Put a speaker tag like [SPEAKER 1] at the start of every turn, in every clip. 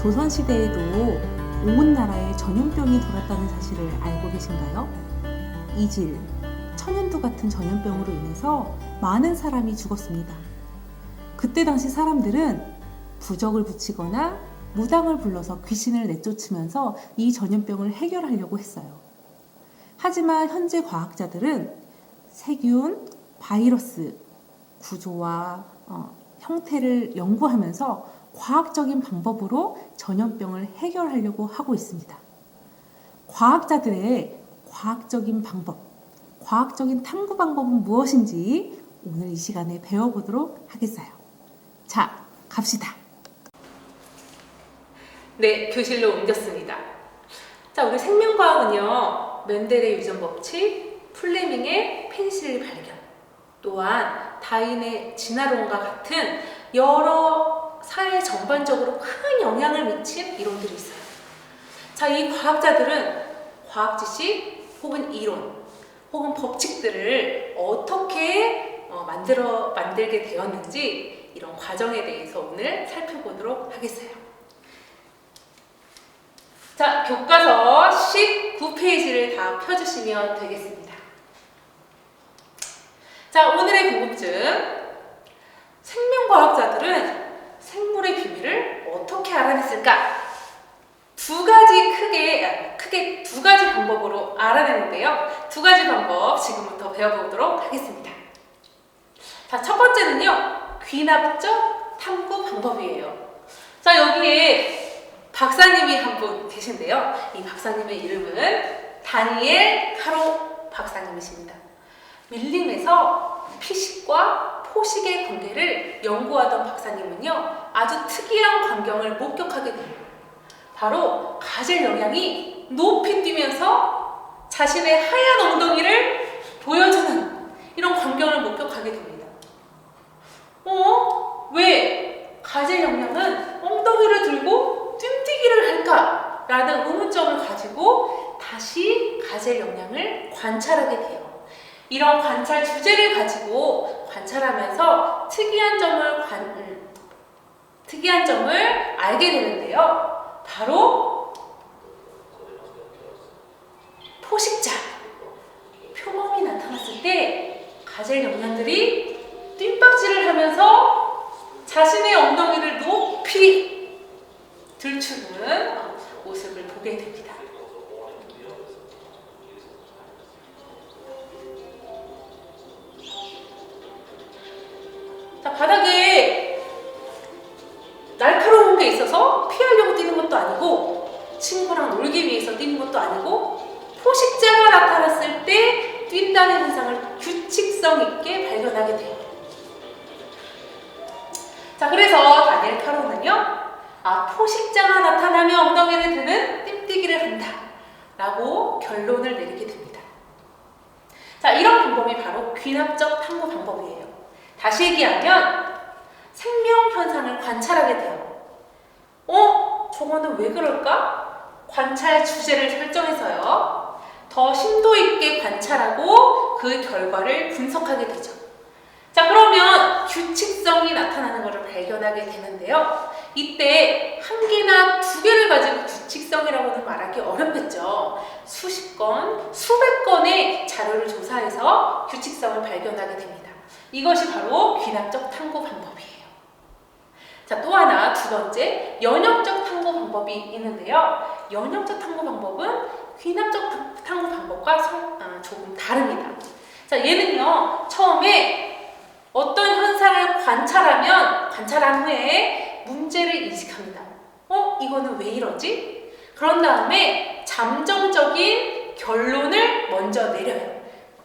[SPEAKER 1] 조선시대에도 온 나라에 전염병이 돌았다는 사실을 알고 계신가요? 이질, 천연두 같은 전염병으로 인해서 많은 사람이 죽었습니다. 그때 당시 사람들은 부적을 붙이거나 무당을 불러서 귀신을 내쫓으면서 이 전염병을 해결하려고 했어요. 하지만 현재 과학자들은 세균, 바이러스, 구조와 형태를 연구하면서 과학적인 방법으로 전염병을 해결하려고 하고 있습니다. 과학자들의 과학적인 방법, 과학적인 탐구 방법은 무엇인지 오늘 이 시간에 배워보도록 하겠어요. 자, 갑시다.
[SPEAKER 2] 네, 교실로 옮겼습니다. 자, 우리 생명과학은요, 멘델의 유전 법칙, 플레밍의 펜실 발견, 또한 다윈의 진화론과 같은 여러 사회 전반적으로 큰 영향을 미친 이론들이 있어요. 자, 이 과학자들은 과학 지식 혹은 이론 혹은 법칙들을 어떻게 만들게 되었는지 이런 과정에 대해서 오늘 살펴보도록 하겠어요. 자, 교과서 19페이지를 다 펴주시면 되겠습니다. 자, 오늘의 궁금증. 생명과학자들은 생물의 비밀을 어떻게 알아냈을까? 크게 두 가지 방법으로 알아내는데요. 두 가지 방법 지금부터 배워보도록 하겠습니다. 자, 첫 번째는요, 귀납적 탐구 방법이에요. 자, 여기에 박사님이 한 분 계신데요. 이 박사님의 이름은 다니엘 카로 박사님이십니다. 밀림에서 피식과 포식의 관계를 연구하던 박사님은요, 아주 특이한 광경을 목격하게 됩니다. 바로 가젤 영양이 높이 뛰면서 자신의 하얀 엉덩이를 보여주는 이런 광경을 목격하게 됩니다. 왜 가젤 영양은 엉덩이를 들고 뜀뛰기를 할까? 라는 의문점을 가지고 다시 가젤 영양을 관찰하게 돼요. 이런 관찰 주제를 가지고 관찰하면서 특이한 점을 알게 되는데요. 바로 포식자, 표범이 나타났을 때 가젤 영양들이 뜀박질을 하면서 자신의 엉덩이를 높이 들추는 모습을 보게 됩니다. 자, 바닥에 날카로운 게 있어서 피하려고 뛰는 것도 아니고 친구랑 놀기 위해서 뛰는 것도 아니고 포식자가 나타났을 때 뛴다는 현상을 규칙성 있게 발견하게 돼요. 자, 그래서 다니엘 카로는요, 포식자가 나타나면 엉덩이를 드는 뜀뛰기를 한다 라고 결론을 내리게 됩니다. 자, 이런 방법이 바로 귀납적 탐구 방법이에요. 다시 얘기하면 생명 현상을 관찰하게 돼요. 저거는 왜 그럴까? 관찰 주제를 설정해서요, 더 심도 있게 관찰하고 그 결과를 분석하게 되죠. 자, 그러면 규칙성이 나타나는 것을 발견하게 되는데요. 이때 한 개나 두 개를 가지고 규칙성이라고는 말하기 어렵겠죠. 수십 건, 수백 건의 자료를 조사해서 규칙성을 발견하게 됩니다. 이것이 바로 귀납적 탐구 방법이에요. 자, 또 하나, 두 번째, 연역적 탐구 방법이 있는데요. 연역적 탐구 방법은 귀납적 탐구 방법과 조금 다릅니다. 자, 얘는요, 처음에 어떤 현상을 관찰한 후에 문제를 인식합니다. 이거는 왜 이러지? 그런 다음에 잠정적인 결론을 먼저 내려요.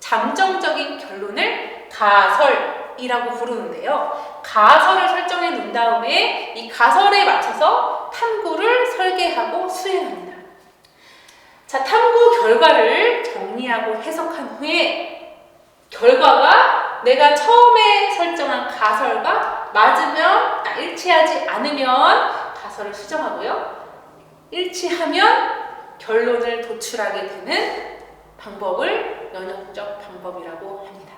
[SPEAKER 2] 잠정적인 결론을 가설이라고 부르는데요. 가설을 설정해 놓은 다음에 이 가설에 맞춰서 탐구를 설계하고 수행합니다. 자, 탐구 결과를 정리하고 해석한 후에 결과가 내가 처음에 설정한 가설과 맞으면, 일치하지 않으면 가설을 수정하고요. 일치하면 결론을 도출하게 되는 방법을 연역적 방법이라고 합니다.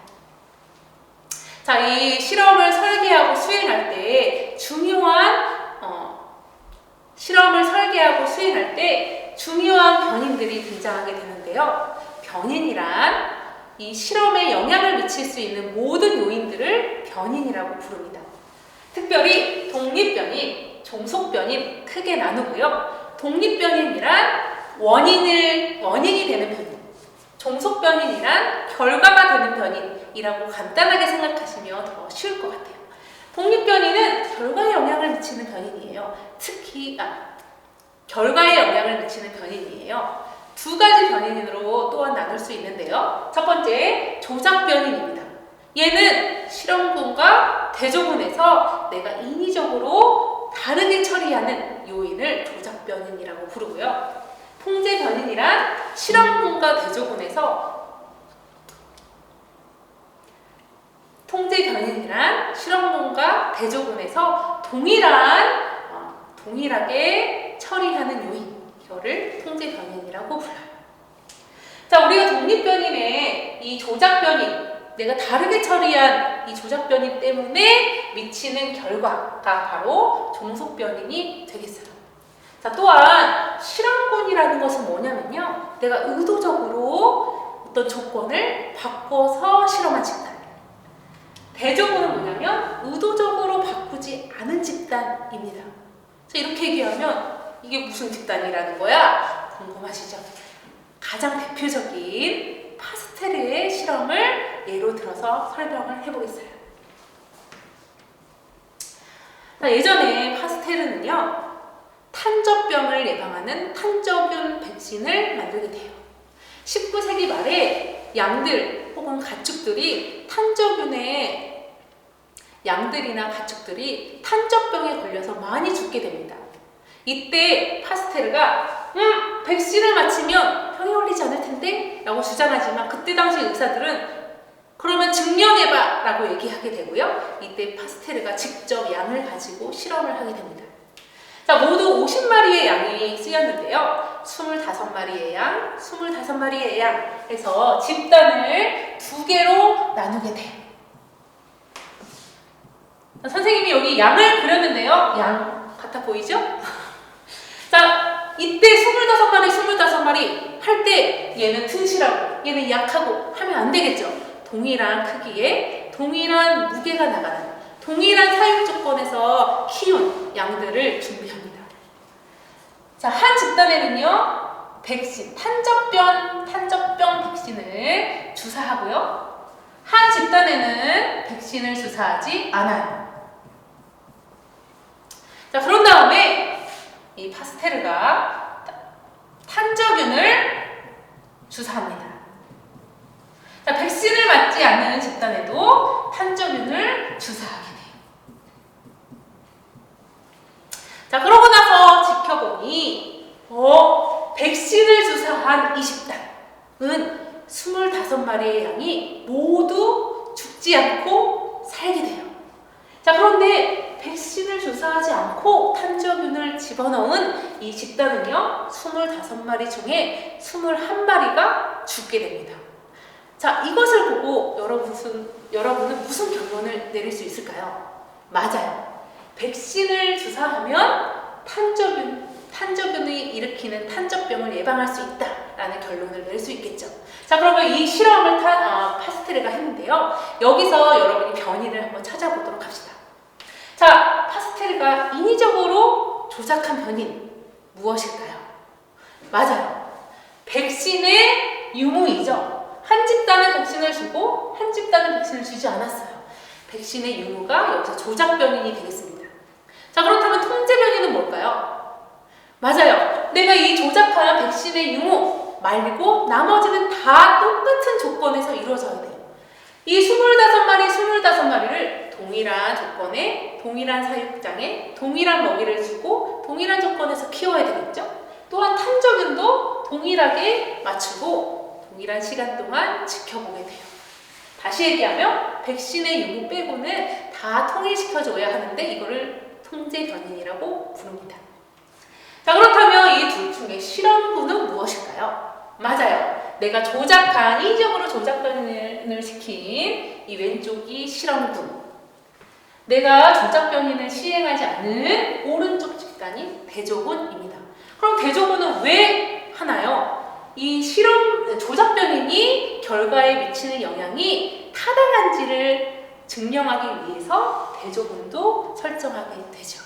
[SPEAKER 2] 자, 이 실험을 설계하고 수행할 때 중요한 실험을 설계하고 수행할 때 중요한 변인들이 등장하게 되는데요. 변인이란 이 실험에 영향을 미칠 수 있는 모든 요인들을 변인이라고 부릅니다. 특별히 독립변인, 종속변인 크게 나누고요. 독립변인이란 원인이 되는 변인, 종속변인이란 결과가 되는 변인이라고 간단하게 생각하시면 더 쉬울 것 같아요. 독립변인은 결과에 영향을 미치는 변인이에요. 특히 결과에 영향을 미치는 변인이에요. 두 가지 변인으로 또한 나눌 수 있는데요. 첫 번째, 조작변인입니다. 얘는 실험군과 대조군에서 내가 인위적으로 다르게 처리하는 요인을 조작변인이라고 부르고요. 통제변인이란 실험군과 대조군에서 동일하게 처리하는 요인, 이거를 통제변인이라고 불러요. 자, 우리가 독립변인의 이 조작변인, 내가 다르게 처리한 이 조작변인 때문에 미치는 결과가 바로 종속변인이 되겠어요. 자, 또한 실험군이라는 것은 뭐냐면요, 내가 의도적으로 어떤 조건을 바꿔서 실험한 집단. 대조군은 뭐냐면 의도적으로 바꾸지 않은 집단입니다. 자, 이렇게 얘기하면 이게 무슨 집단이라는 거야? 궁금하시죠? 가장 대표적인 파스테르의 실험을 예로 들어서 설명을 해보겠어요. 자, 예전에 파스테르는요, 탄저병을 예방하는 탄저균 백신을 만들게 돼요. 19세기 말에 양들 혹은 가축들이 양들이나 가축들이 탄저병에 걸려서 많이 죽게 됩니다. 이때 파스테르가 백신을 맞히면 병이 걸리지 않을 텐데 라고 주장하지만 그때 당시 의사들은 그러면 증명해봐 라고 얘기하게 되고요. 이때 파스테르가 직접 양을 가지고 실험을 하게 됩니다. 자, 모두 50마리의 양이 쓰였는데요. 25마리의 양, 25마리의 양 해서 집단을 두 개로 나누게 돼요. 선생님이 여기 양을 그렸는데요. 양 같아 보이죠? 자, 이때 25마리 할 때 얘는 튼실하고 얘는 약하고 하면 안 되겠죠. 동일한 크기에 동일한 무게가 나가는 동일한 사육 조건에서 키운 양들을 준비합니다. 자, 한 집단에는요, 백신, 탄저병 백신을 주사하고요. 한 집단에는 백신을 주사하지 않아요. 자, 그런 다음에 이 파스테르가 탄저균을 주사합니다. 자, 백신을 맞지 않는 집단에도 탄저균을 주사하게 돼요. 자, 그러고 나서 지켜보니 백신을 주사한 이 집단은 25마리의 양이 모두 죽지 않고 살게 돼요. 자, 그런데 백신을 주사하지 않고 탄저균을 집어넣은 이 집단은요, 25마리 중에 21마리가 죽게 됩니다. 자, 이것을 보고 여러분은 무슨 결론을 내릴 수 있을까요? 맞아요. 백신을 주사하면 탄저균이 일으키는 탄저병을 예방할 수 있다라는 결론을 낼 수 있겠죠. 자, 그러면 이 실험을 파스테르가 했는데요. 여기서 여러분이 변이를 한번 찾아보도록 합시다. 자, 파스테르가 인위적으로 조작한 변인 무엇일까요? 맞아요. 백신의 유무이죠. 한 집단은 백신을 주고 한 집단은 백신을 주지 않았어요. 백신의 유무가 여기서 조작 변인이 되겠습니다. 자, 그렇다면 통제 변인은 뭘까요? 맞아요. 내가 이 조작한 백신의 유무 말고 나머지는 다 똑같은 조건에서 이루어져야 돼요. 이 25마리를 동일한 조건에, 동일한 사육장에, 동일한 먹이를 주고 동일한 조건에서 키워야 되겠죠? 또한 탄저균도 동일하게 맞추고 동일한 시간 동안 지켜보게 돼요. 다시 얘기하면 백신의 유무 빼고는 다 통일시켜줘야 하는데 이거를 통제 변인이라고 부릅니다. 자, 그렇다면 이 둘 중에 실험군은 무엇일까요? 맞아요. 내가 인위적으로 조작 변인을 시킨 이 왼쪽이 실험군. 내가 조작 변인을 시행하지 않은 오른쪽 집단이 대조군입니다. 그럼 대조군은 왜 하나요? 이 실험 조작변인이 결과에 미치는 영향이 타당한지를 증명하기 위해서 대조군도 설정하게 되죠.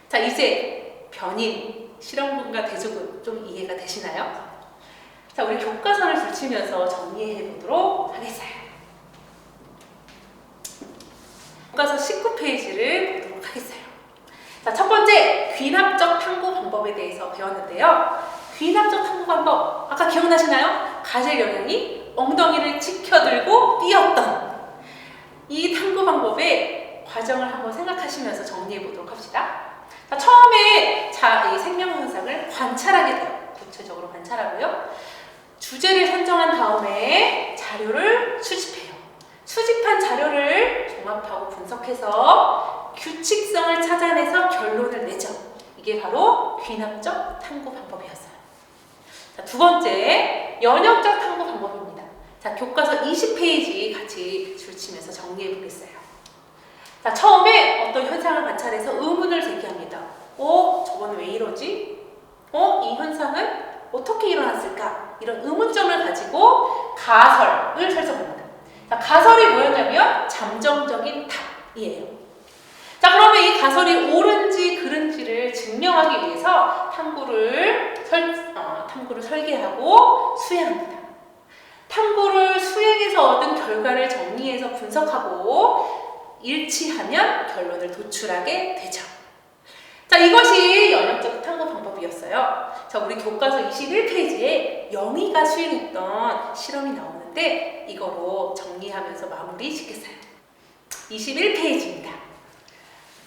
[SPEAKER 2] 자, 이제 변인, 실험군과 대조군 좀 이해가 되시나요? 자, 우리 교과서를 줄치면서 정리해 보도록 하겠어요. 교과서 19페이지를 보도록 하겠어요. 자, 첫 번째, 귀납적 탐구 방법에 대해서 배웠는데요. 귀납적 탐구 방법, 아까 기억나시나요? 가젤 영양이 엉덩이를 치켜들고 뛰었던 이 탐구 방법의 과정을 한번 생각하시면서 정리해 보도록 합시다. 자, 처음에 이 생명 현상을 관찰하게 돼요. 구체적으로 관찰하고요. 주제를 선정한 다음에 자료를 수집해요. 수집한 자료를 종합하고 분석해서 규칙성을 찾아내서 결론을 내죠. 이게 바로 귀납적 탐구 방법이었어요. 자, 두 번째, 연역적 탐구 방법입니다. 자, 교과서 20페이지 같이 줄치면서 정리해 보겠어요. 자, 처음에 어떤 현상을 관찰해서 의문을 제기합니다. 저건 왜 이러지? 이 현상은 어떻게 일어났을까? 이런 의문점을 가지고 가설을 설정합니다. 자, 가설이 뭐였냐면 잠정적인 답이에요. 자, 그러면 이 가설이 옳은지 그른지를 증명하기 위해서 탐구를 설계하고 수행합니다. 탐구를 수행해서 얻은 결과를 정리해서 분석하고 일치하면 결론을 도출하게 되죠. 자, 이것이 연역적 탐구 방법이었어요. 자, 우리 교과서 21페이지에 영희가 수행했던 실험이 나오는데 이거로 정리하면서 마무리 짓겠어요. 21페이지입니다.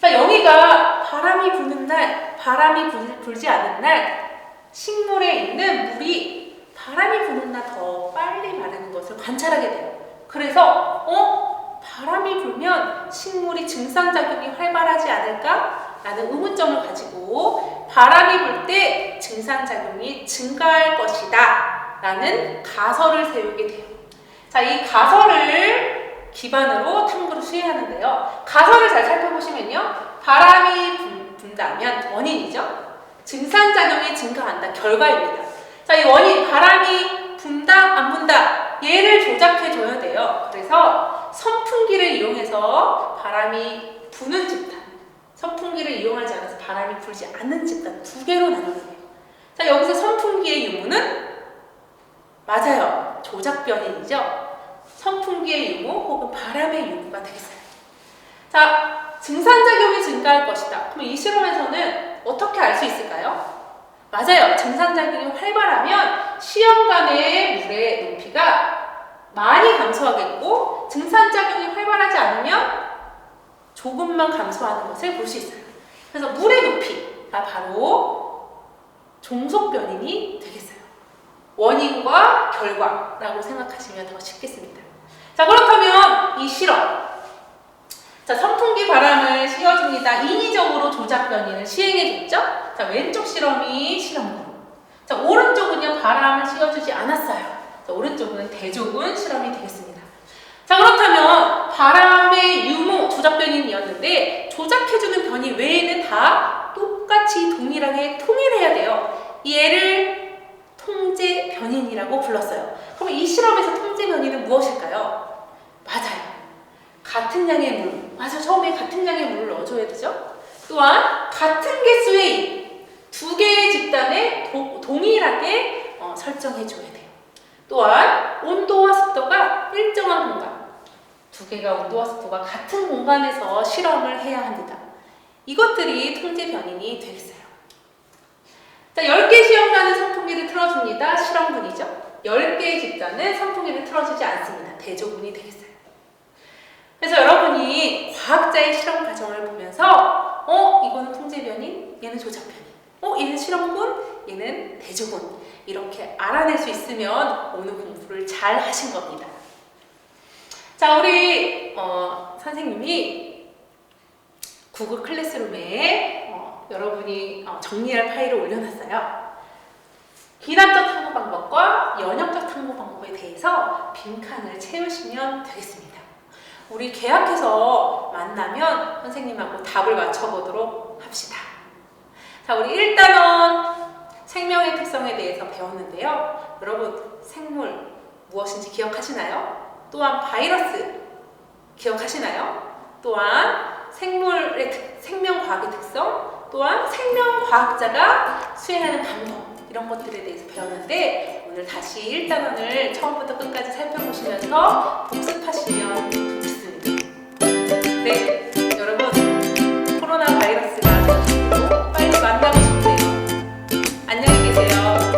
[SPEAKER 2] 자, 영희가 바람이 부는 날, 바람이 불지 않은 날 식물에 있는 물이 바람이 부는 날 더 빨리 마르는 것을 관찰하게 돼요. 그래서 바람이 불면 식물이 증산작용이 활발하지 않을까? 라는 의문점을 가지고 바람이 불 때 증산작용이 증가할 것이다 라는 가설을 세우게 돼요. 자, 이 가설을 기반으로 탐구를 수행하는데요. 가설을 잘 살펴보시면요. 바람이 분다면 원인이죠. 증산작용이 증가한다. 결과입니다. 자, 이 원인, 바람이 분다, 안 분다. 얘를 조작해줘야 돼요. 그래서 선풍기를 이용해서 바람이 부는 집단, 선풍기를 이용하지 않아서 바람이 불지 않는 집단 두 개로 나눠요. 자, 여기서 선풍기의 유무는 맞아요. 조작변인이죠. 선풍기의 유무 혹은 바람의 유무가 되겠어요. 자, 증산작용이 증가할 것이다. 그럼 이 실험에서는 어떻게 알 수 있을까요? 맞아요. 증산작용이 활발하면 시험관의 물의 높이가 많이 감소하겠고 증산작용이 활발하지 않으면 조금만 감소하는 것을 볼 수 있어요. 그래서 물의 높이가 바로 종속변인이 되겠어요. 원인과 결과라고 생각하시면 더 쉽겠습니다. 자, 그렇다면 이 실험, 자, 선풍기 바람을 씌워줍니다. 인위적으로 조작변인을 시행해줬죠? 자, 왼쪽 실험이 실험군. 자, 오른쪽은요, 바람을 씌워주지 않았어요. 자, 오른쪽은 대조군 실험이 되겠습니다. 자, 그렇다면 바람의 유무 조작변인이었는데 조작해주는 변이 외에는 다 똑같이 동일하게 통일해야 돼요. 얘를 통제 변인이라고 불렀어요. 그럼 이 실험에서 통제 변인은 무엇일까요? 맞아요. 같은 양의 물. 맞아, 처음에 같은 양의 물을 넣어줘야 되죠. 또한 같은 개수의 두 개의 집단에 동일하게 설정해줘야 돼요. 또한 온도와 습도가 일정한 공간. 두 개가 온도와 습도가 같은 공간에서 실험을 해야 합니다. 이것들이 통제 변인이 되겠어요. 자, 10개 시험관은 선풍기를 틀어줍니다. 실험군이죠. 10개의 집단은 선풍기를 틀어주지 않습니다. 대조군이 되겠어요. 그래서 여러분이 과학자의 실험 과정을 보면서 이거는 통제 변인, 얘는 조작 변인, 얘는 실험군, 얘는 대조군 이렇게 알아낼 수 있으면 오늘 공부를 잘 하신 겁니다. 자, 우리 선생님이 구글 클래스룸에 여러분이 정리할 파일을 올려놨어요. 귀납적 탐구 방법과 연역적 탐구 방법에 대해서 빈칸을 채우시면 되겠습니다. 우리 계약해서 만나면 선생님하고 답을 맞춰보도록 합시다. 자, 우리 1단원 생명의 특성에 대해서 배웠는데요. 여러분, 생물 무엇인지 기억하시나요? 또한 바이러스 기억하시나요? 또한 생물의 생명과학의 특성, 또한 생명과학자가 수행하는 방법, 이런 것들에 대해서 배웠는데 오늘 다시 1단원을 처음부터 끝까지 살펴보시면서 복습하시면